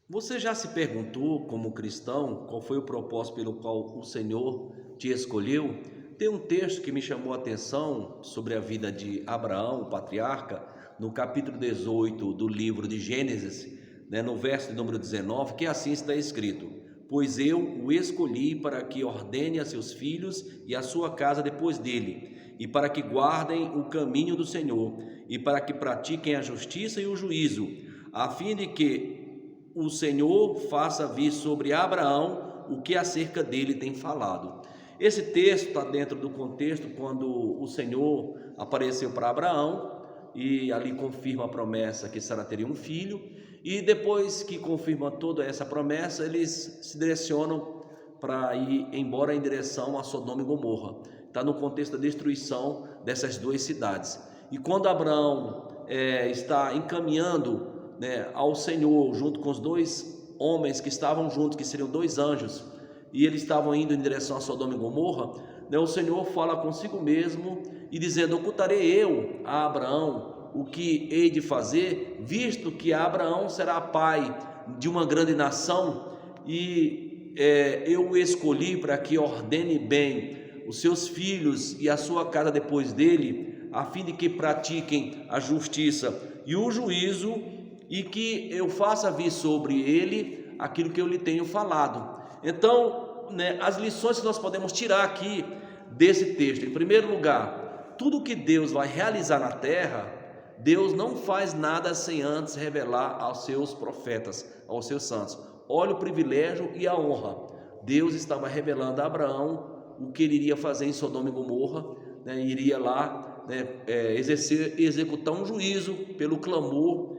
Você já se perguntou, como cristão, qual foi o propósito pelo qual o Senhor te escolheu? Tem um texto que me chamou a atenção sobre a vida de Abraão, o patriarca, no capítulo 18 do livro de Gênesis, no verso de número 19, que assim está escrito: Pois eu o escolhi para que ordene a seus filhos e a sua casa depois dele, e para que guardem o caminho do Senhor, e para que pratiquem a justiça e o juízo, a fim de que o Senhor faça vir sobre Abraão o que acerca dele tem falado. Esse texto está dentro do contexto quando o Senhor apareceu para Abraão e ali confirma a promessa que Sara teria um filho, e depois que confirma toda essa promessa, eles se direcionam para ir embora em direção a Sodoma e Gomorra. Está no contexto da destruição dessas duas cidades. E quando Abraão está encaminhando, ao Senhor, junto com os dois homens que estavam juntos, que seriam dois anjos, e eles estavam indo em direção a Sodoma e Gomorra, o Senhor fala consigo mesmo e dizendo: ocultarei eu a Abraão o que hei de fazer, visto que Abraão será pai de uma grande nação, e eu o escolhi para que ordene bem os seus filhos e a sua casa depois dele, a fim de que pratiquem a justiça e o juízo, e que eu faça vir sobre ele aquilo que eu lhe tenho falado. Então, as lições que nós podemos tirar aqui desse texto: em primeiro lugar, tudo que Deus vai realizar na terra, Deus não faz nada sem antes revelar aos seus profetas, aos seus santos. Olha o privilégio e a honra. Deus estava revelando a Abraão o que ele iria fazer em Sodoma e Gomorra, iria lá executar um juízo pelo clamor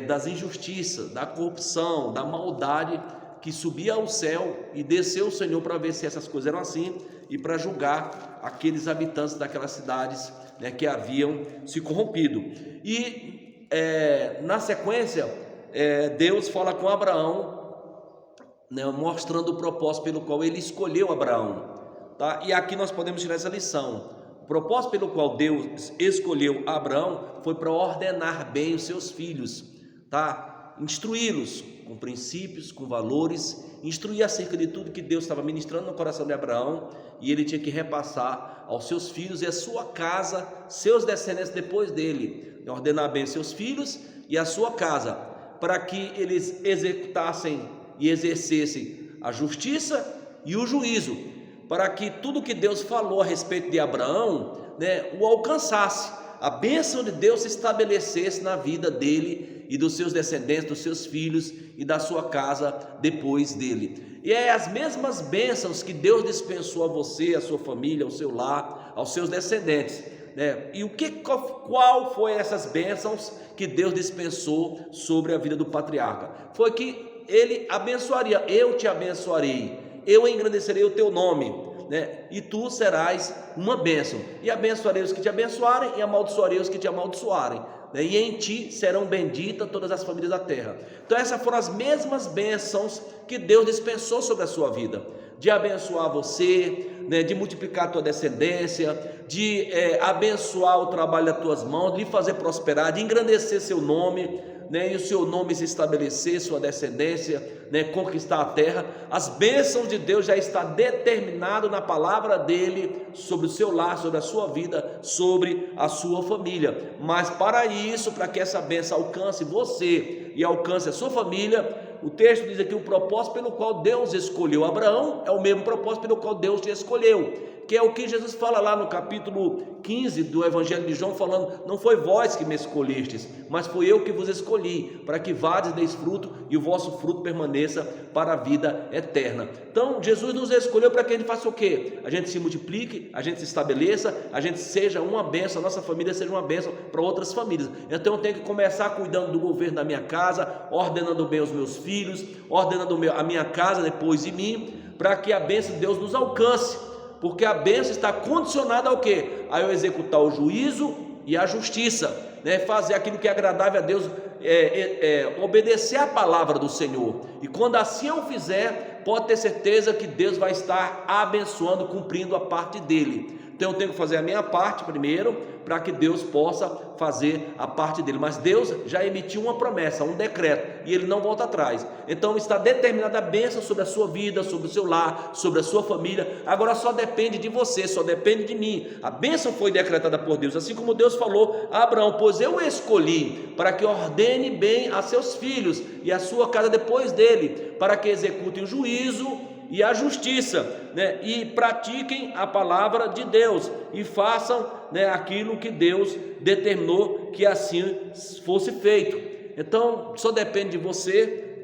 das injustiças, da corrupção, da maldade que subia ao céu, e desceu o Senhor para ver se essas coisas eram assim e para julgar aqueles habitantes daquelas cidades, que haviam se corrompido. E na sequência, Deus fala com Abraão, mostrando o propósito pelo qual ele escolheu Abraão, tá? E aqui nós podemos tirar essa lição. O propósito pelo qual Deus escolheu Abraão foi para ordenar bem os seus filhos, tá? Instruí-los com princípios, com valores, instruir acerca de tudo que Deus estava ministrando no coração de Abraão, e ele tinha que repassar aos seus filhos e à sua casa, seus descendentes depois dele, ordenar bem os seus filhos e a sua casa, para que eles executassem e exercessem a justiça e o juízo, para que tudo que Deus falou a respeito de Abraão, o alcançasse, a bênção de Deus se estabelecesse na vida dele e dos seus descendentes, dos seus filhos e da sua casa depois dele. E é as mesmas bênçãos que Deus dispensou a você, a sua família, ao seu lar, aos seus descendentes, E qual foi essas bênçãos que Deus dispensou sobre a vida do patriarca? Foi que ele abençoaria: eu te abençoarei, eu engrandecerei o teu nome, e tu serás uma bênção, e abençoarei os que te abençoarem, e amaldiçoarei os que te amaldiçoarem, e em ti serão benditas todas as famílias da terra. Então essas foram as mesmas bênçãos que Deus dispensou sobre a sua vida, de abençoar você, de multiplicar a tua descendência, de abençoar o trabalho das tuas mãos, de lhe fazer prosperar, de engrandecer seu nome, e o seu nome se estabelecer, sua descendência, conquistar a terra. As bênçãos de Deus já está determinado na palavra dele sobre o seu lar, sobre a sua vida, sobre a sua família. Mas para isso, para que essa bênção alcance você e alcance a sua família, o texto diz aqui: o propósito pelo qual Deus escolheu Abraão é o mesmo propósito pelo qual Deus te escolheu, que é o que Jesus fala lá no capítulo 15 do Evangelho de João, falando: não foi vós que me escolhestes, mas foi eu que vos escolhi, para que vades e deis fruto, e o vosso fruto permaneça para a vida eterna. Então Jesus nos escolheu para que a gente faça o quê? A gente se multiplique, a gente se estabeleça, a gente seja uma bênção, a nossa família seja uma bênção para outras famílias. Então eu tenho que começar cuidando do governo da minha casa, ordenando bem os meus filhos, ordenando a minha casa depois de mim, para que a bênção de Deus nos alcance, porque a bênção está condicionada ao quê? A eu executar o juízo e a justiça, fazer aquilo que é agradável a Deus, obedecer a palavra do Senhor. E quando assim eu fizer, pode ter certeza que Deus vai estar abençoando, cumprindo a parte dele. Então eu tenho que fazer a minha parte primeiro, para que Deus possa fazer a parte dele. Mas Deus já emitiu uma promessa, um decreto, e ele não volta atrás. Então está determinada a bênção sobre a sua vida, sobre o seu lar, sobre a sua família. Agora só depende de você, só depende de mim. A bênção foi decretada por Deus, assim como Deus falou a Abraão: pois eu o escolhi para que ordene bem a seus filhos e a sua casa depois dele, para que executem o juízo e a justiça, e pratiquem a palavra de Deus, e façam, aquilo que Deus determinou que assim fosse feito. Então só depende de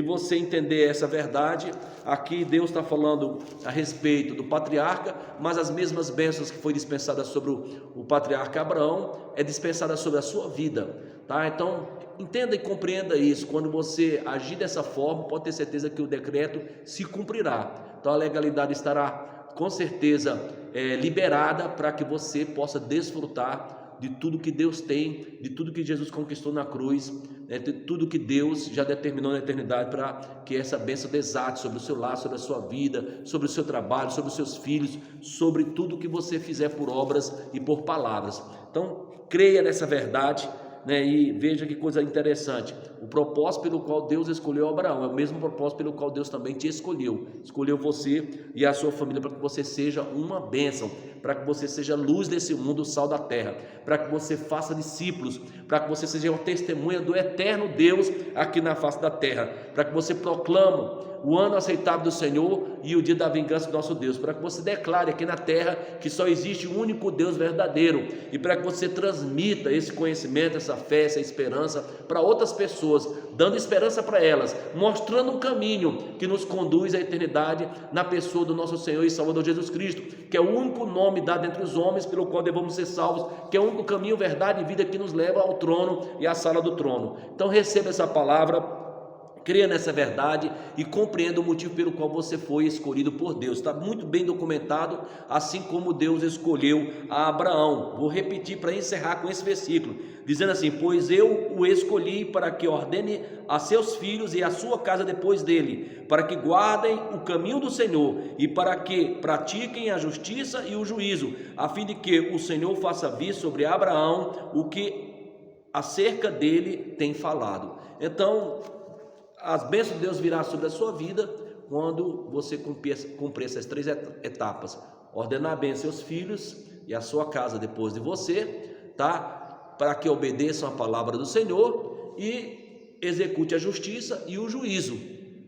você entender essa verdade. Aqui Deus está falando a respeito do patriarca, mas as mesmas bênçãos que foi dispensada sobre o patriarca Abraão é dispensada sobre a sua vida, tá? Então entenda e compreenda isso. Quando você agir dessa forma, pode ter certeza que o decreto se cumprirá. Então a legalidade estará com certeza liberada, para que você possa desfrutar de tudo que Deus tem, de tudo que Jesus conquistou na cruz, de tudo que Deus já determinou na eternidade, para que essa bênção desate sobre o seu lar, sobre a sua vida, sobre o seu trabalho, sobre os seus filhos, sobre tudo que você fizer por obras e por palavras. Então creia nessa verdade, e veja que coisa interessante: o propósito pelo qual Deus escolheu Abraão é o mesmo propósito pelo qual Deus também te escolheu você e a sua família, para que você seja uma bênção, para que você seja luz desse mundo, sal da terra, para que você faça discípulos, para que você seja uma testemunha do eterno Deus aqui na face da terra, para que você proclame o ano aceitável do Senhor e o dia da vingança do nosso Deus, para que você declare aqui na terra que só existe um único Deus verdadeiro, e para que você transmita esse conhecimento, essa fé, essa esperança para outras pessoas, dando esperança para elas, mostrando um caminho que nos conduz à eternidade na pessoa do nosso Senhor e Salvador Jesus Cristo, que é o único nome dado entre os homens pelo qual devemos ser salvos, que é o único caminho, verdade e vida que nos leva ao trono e à sala do trono. Então receba essa palavra, creia nessa verdade e compreenda o motivo pelo qual você foi escolhido por Deus. Está muito bem documentado, assim como Deus escolheu a Abraão. Vou repetir para encerrar com esse versículo, dizendo assim: pois eu o escolhi para que ordene a seus filhos e a sua casa depois dele, para que guardem o caminho do Senhor e para que pratiquem a justiça e o juízo, a fim de que o Senhor faça vir sobre Abraão o que acerca dele tem falado. Então as bênçãos de Deus virão sobre a sua vida quando você cumprir essas 3 etapas: ordenar bem a seus filhos e a sua casa depois de você, tá? Para que obedeçam a palavra do Senhor e execute a justiça e o juízo,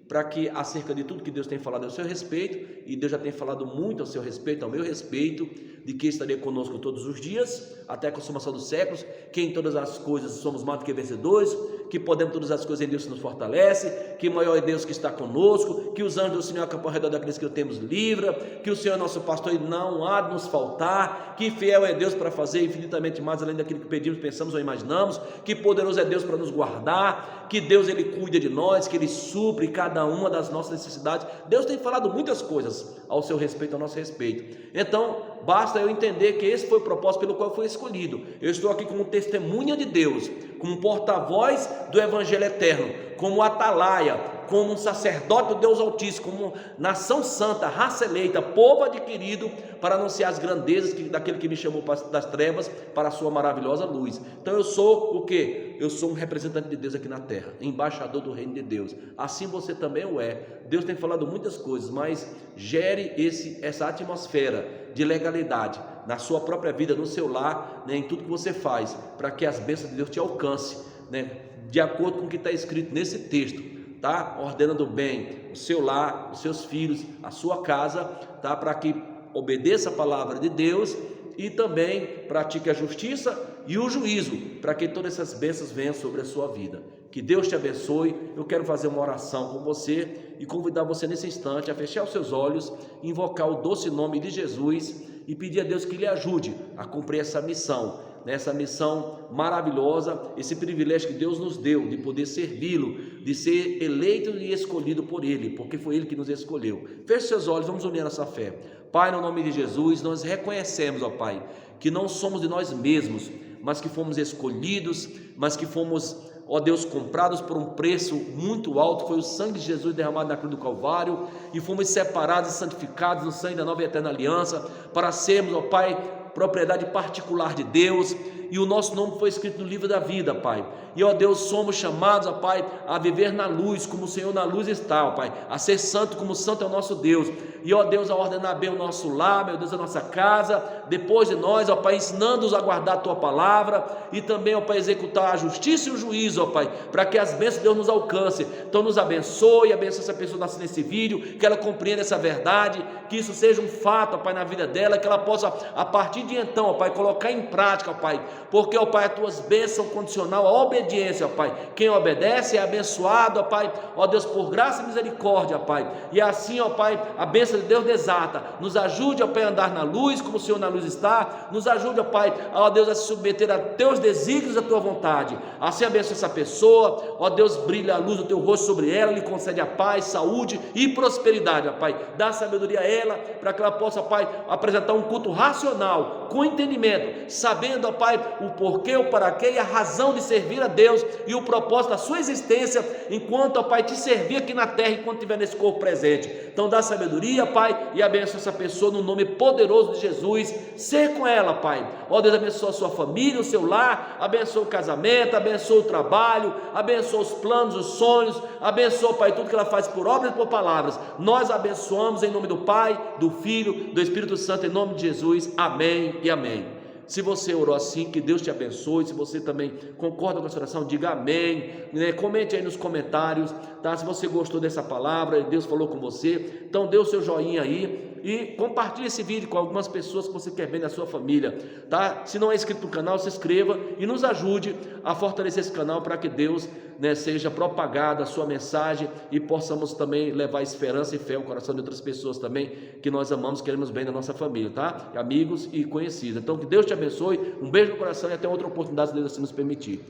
para que acerca de tudo que Deus tem falado ao seu respeito, e Deus já tem falado muito ao seu respeito, ao meu respeito, de que estaria conosco todos os dias, até a consumação dos séculos, que em todas as coisas somos mais do que vencedores, que podemos todas as coisas em Deus que nos fortalece, que maior é Deus que está conosco, que os anjos do Senhor acampam ao redor daqueles que o temos livra, que o Senhor é nosso pastor e não há de nos faltar, que fiel é Deus para fazer infinitamente mais além daquilo que pedimos, pensamos ou imaginamos, que poderoso é Deus para nos guardar, que Deus ele cuida de nós, que ele supre cada uma das nossas necessidades. Deus tem falado muitas coisas ao seu respeito, ao nosso respeito. Então basta eu entender que esse foi o propósito pelo qual eu fui escolhido. Eu estou aqui como testemunha de Deus, como porta-voz do Evangelho eterno, como atalaia, como um sacerdote do Deus Altíssimo, como nação santa, raça eleita, povo adquirido, para anunciar as grandezas daquele que me chamou das trevas para a sua maravilhosa luz. Então eu sou o quê? Eu sou um representante de Deus aqui na terra, embaixador do reino de Deus. Assim você também o é. Deus tem falado muitas coisas, mas gere essa atmosfera de legalidade na sua própria vida, no seu lar, em tudo que você faz, para que as bênçãos de Deus te alcancem, de acordo com o que está escrito nesse texto, tá? Ordenando bem o seu lar, os seus filhos, a sua casa, tá? Para que obedeça a palavra de Deus e também pratique a justiça e o juízo, para que todas essas bênçãos venham sobre a sua vida. Que Deus te abençoe. Eu quero fazer uma oração com você e convidar você nesse instante a fechar os seus olhos, invocar o doce nome de Jesus e pedir a Deus que lhe ajude a cumprir essa missão, nessa missão maravilhosa, esse privilégio que Deus nos deu de poder servi-lo, de ser eleito e escolhido por Ele, porque foi Ele que nos escolheu. Feche seus olhos, vamos unir a nossa fé. Pai, no nome de Jesus, nós reconhecemos, ó Pai, que não somos de nós mesmos, mas que fomos escolhidos, mas que fomos, ó Deus, comprados por um preço muito alto, foi o sangue de Jesus derramado na cruz do Calvário, e fomos separados e santificados no sangue da nova e eterna aliança, para sermos, ó Pai, propriedade particular de Deus, e o nosso nome foi escrito no livro da vida, Pai. E, ó Deus, somos chamados, ó Pai, a viver na luz, como o Senhor na luz está, ó Pai, a ser santo como santo é o nosso Deus. E, ó Deus, a ordenar bem o nosso lar, meu Deus, a nossa casa, depois de nós, ó Pai, ensinando-os a guardar a Tua palavra, e também, ó Pai, executar a justiça e o juízo, ó Pai, para que as bênçãos de Deus nos alcancem. Então nos abençoe essa pessoa que está nesse vídeo, que ela compreenda essa verdade, que isso seja um fato, ó Pai, na vida dela, que ela possa, a partir de então, ó Pai, colocar em prática, ó Pai, porque, ó Pai, as Tuas bênçãos são condicional à obediência, ó Pai. Quem obedece é abençoado, ó Pai, ó Deus, por graça e misericórdia, ó Pai. E assim, ó Pai, a bênção de Deus desata. Nos ajude, ó Pai, a andar na luz, como o Senhor na luz está. Nos ajude, ó Pai, ó Deus, a se submeter a Teus desígnios, a Tua vontade. Assim abençoa essa pessoa, ó Deus, brilha a luz do Teu rosto sobre ela, lhe concede a paz, saúde e prosperidade, ó Pai. Dá sabedoria a ela, para que ela possa, ó Pai, apresentar um culto racional, com entendimento, sabendo, ó Pai, o porquê, o para quê e a razão de servir a Deus e o propósito da sua existência, enquanto, ó Pai, te servir aqui na terra, enquanto estiver nesse corpo presente. Então dá sabedoria, Pai, e abençoa essa pessoa no nome poderoso de Jesus. Ser com ela, Pai. Ó Deus, abençoa a sua família, o seu lar, abençoa o casamento, abençoa o trabalho, abençoa os planos, os sonhos, abençoa, Pai, tudo que ela faz por obras e por palavras. Nós abençoamos em nome do Pai, do Filho, do Espírito Santo, em nome de Jesus. Amém e amém. Se você orou assim, que Deus te abençoe. Se você também concorda com essa oração, diga amém, comente aí nos comentários, tá? Se você gostou dessa palavra e Deus falou com você, então dê o seu joinha aí e compartilhe esse vídeo com algumas pessoas que você quer ver na sua família, tá? Se não é inscrito no canal, se inscreva e nos ajude a fortalecer esse canal, para que Deus, seja propagada a sua mensagem e possamos também levar esperança e fé ao coração de outras pessoas também, que nós amamos, queremos bem da nossa família, tá? Amigos e conhecidos. Então que Deus te abençoe, um beijo no coração e até outra oportunidade, se Deus assim nos permitir.